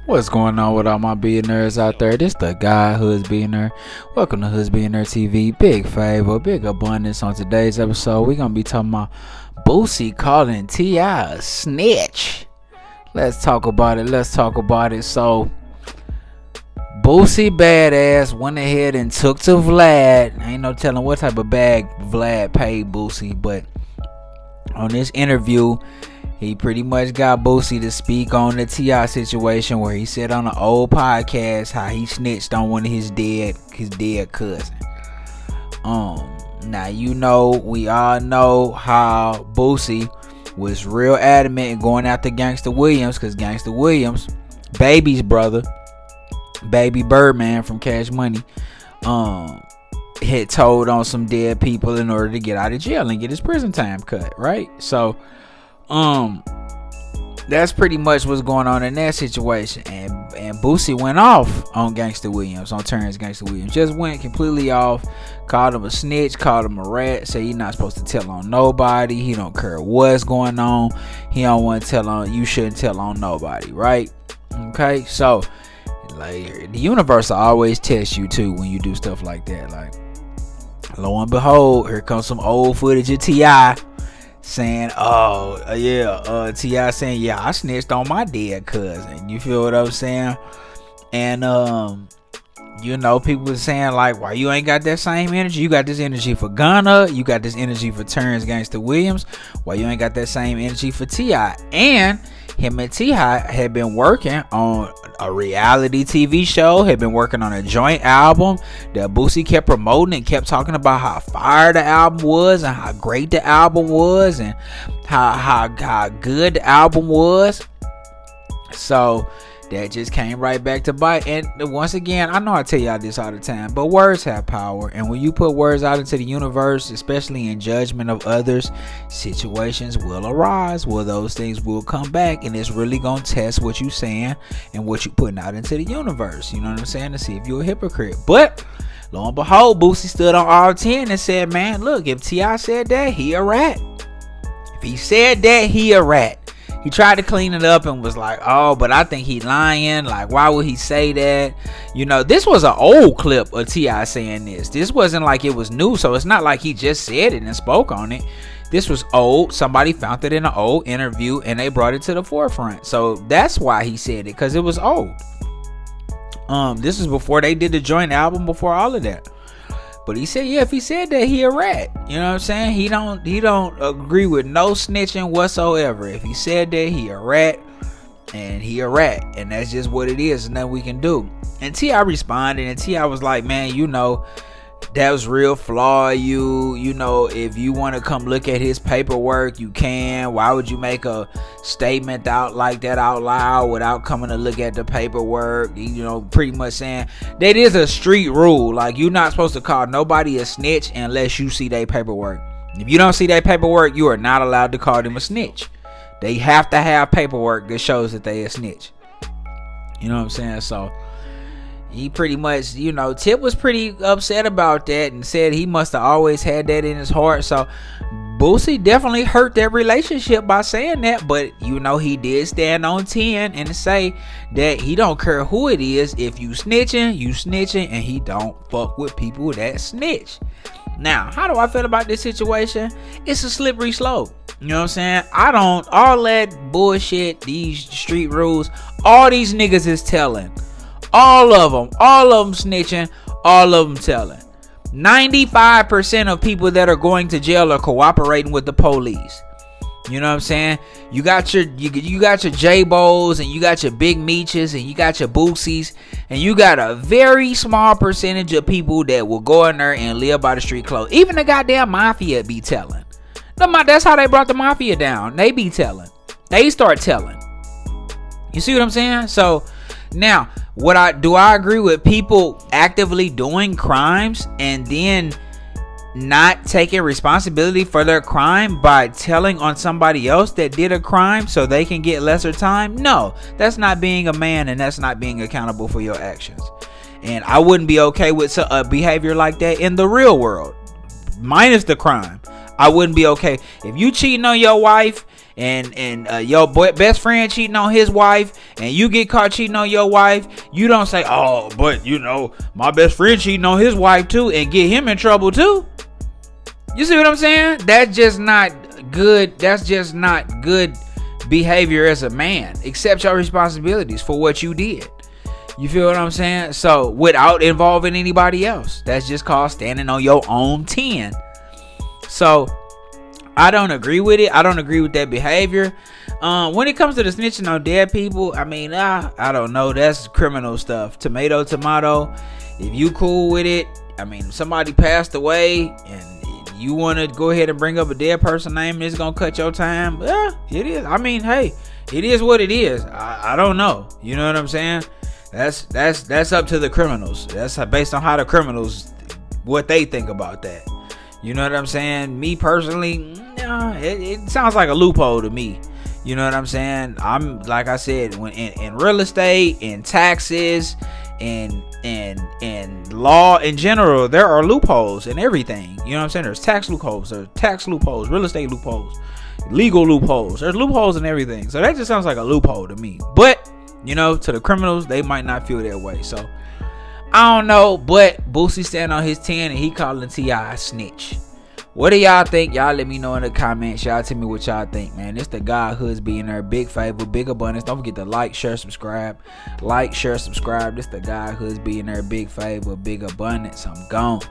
What's going on with all my billionaires out there? This the guy, Hoods Billionaire. Welcome to Hoods Billionaire TV. Big favor, big abundance. On today's episode, we're going to be talking about Boosie calling T.I. a snitch. Let's talk about it. So, Boosie badass went ahead and took to Vlad. Ain't no telling what type of bag Vlad paid Boosie, but on this interview, he pretty much got Boosie to speak on the T.I. situation, where he said on an old podcast how he snitched on one of his dead cousin. Now we all know how Boosie was real adamant in going after Gangsta Williams, because Gangsta Williams, Baby's brother, Baby Birdman from Cash Money, had told on some dead people in order to get out of jail and get his prison time cut, right? So that's pretty much what's going on in that situation. And Boosie went off on Gangsta Williams, on Terrence Gangsta Williams. Just went completely off. Called him a snitch, called him a rat, said he's not supposed to tell on nobody. He don't care what's going on. He don't want to tell on, you shouldn't tell on nobody, right? Okay, so like the universe will always test you too when you do stuff like that. Like, lo and behold, here comes some old footage of T.I. saying, T.I. saying, yeah, I snitched on my dead cousin. You feel what I'm saying? And people were saying, like, why you ain't got that same energy? You got this energy for Gunna, you got this energy for Terrence Gangsta Williams. Why you ain't got that same energy for T.I.? And him and T.I. had been working on a reality TV show, had been working on a joint album that Boosie kept promoting and kept talking about how fire the album was and how great the album was and how good the album was. So that just came right back to bite. And once again, I know I tell y'all this all the time, but words have power. And when you put words out into the universe, especially in judgment of others, situations will arise where those things will come back. And it's really going to test what you saying and what you putting out into the universe. You know what I'm saying? To see if you're a hypocrite. But lo and behold, Boosie stood on all 10 and said, man, look, if T.I. said that, he a rat. If he said that, he a rat. He tried to clean it up and was like, oh, but I think he lying. Like, why would he say that? This was an old clip of T.I. saying this. This wasn't like it was new, so it's not like he just said it and spoke on it. This was old. Somebody found it in an old interview and they brought it to the forefront. So that's why he said it, because it was old. This is before they did the joint album, before all of that. But he said, yeah, if he said that, he a rat. You know what I'm saying? He don't agree with no snitching whatsoever. If he said that, he a rat, and he a rat. And that's just what it is, and nothing we can do. And T.I. responded, and T.I. was like, man, that was real flaw. If you want to come look at his paperwork, you can. Why would you make a statement out like that out loud without coming to look at the paperwork? Pretty much saying that is a street rule. Like, you're not supposed to call nobody a snitch unless you see their paperwork. If you don't see their paperwork, you are not allowed to call them a snitch. They have to have paperwork that shows that they a snitch. You know what I'm saying? So he pretty much, Tip was pretty upset about that and said he must have always had that in his heart. So Boosie definitely hurt that relationship by saying that, but he did stand on 10 and say that he don't care who it is. If you snitching, and he don't fuck with people that snitch. Now, how do I feel about this situation? It's a slippery slope. You know what I'm saying? All that bullshit, these street rules, all these niggas is telling. All of them snitching, all of them telling. 95% of people that are going to jail are cooperating with the police. You know what I'm saying? You got your J-Bos, and you got your Big Meeches, and you got your Boosies, and you got a very small percentage of people that will go in there and live by the street clothes. Even the goddamn mafia be telling. That's how they brought the mafia down. They be telling. They start telling. You see what I'm saying? So now, do I agree with people actively doing crimes and then not taking responsibility for their crime by telling on somebody else that did a crime so they can get lesser time? No, that's not being a man, and that's not being accountable for your actions. And I wouldn't be okay with a behavior like that in the real world, minus the crime. I wouldn't be okay if you cheating on your wife and your best friend cheating on his wife, and you get caught cheating on your wife, you don't say, oh, but my best friend cheating on his wife too, and get him in trouble too. You see what I'm saying? That's just not good. That's just not good behavior as a man. Accept your responsibilities for what you did. You feel what I'm saying? So without involving anybody else, that's just called standing on your own 10. So I don't agree with it. I don't agree with that behavior. When it comes to the snitching on dead people, I mean, I don't know. That's criminal stuff. Tomato. If you cool with it, I mean, if somebody passed away and you want to go ahead and bring up a dead person name and it's going to cut your time, yeah, it is. I mean, hey, it is what it is. I don't know. You know what I'm saying? That's up to the criminals. That's based on how the criminals, what they think about that. You know what I'm saying? Me personally, it sounds like a loophole to me. You know what I'm saying? I'm, like I said, when in real estate, in taxes, and law in general, there are loopholes in everything. You know what I'm saying? There's tax loopholes, real estate loopholes, legal loopholes. There's loopholes in everything. So that just sounds like a loophole to me. But to the criminals, they might not feel that way. So I don't know, but Boosie stand on his 10 and he calling T.I. a snitch. What do y'all think? Y'all let me know in the comments. Y'all tell me what y'all think, man. It's the God Hoods being there. Big favor, big abundance. Don't forget to like, share, subscribe. Like, share, subscribe. This the God Hoods being there. Big favor, big abundance. I'm gone.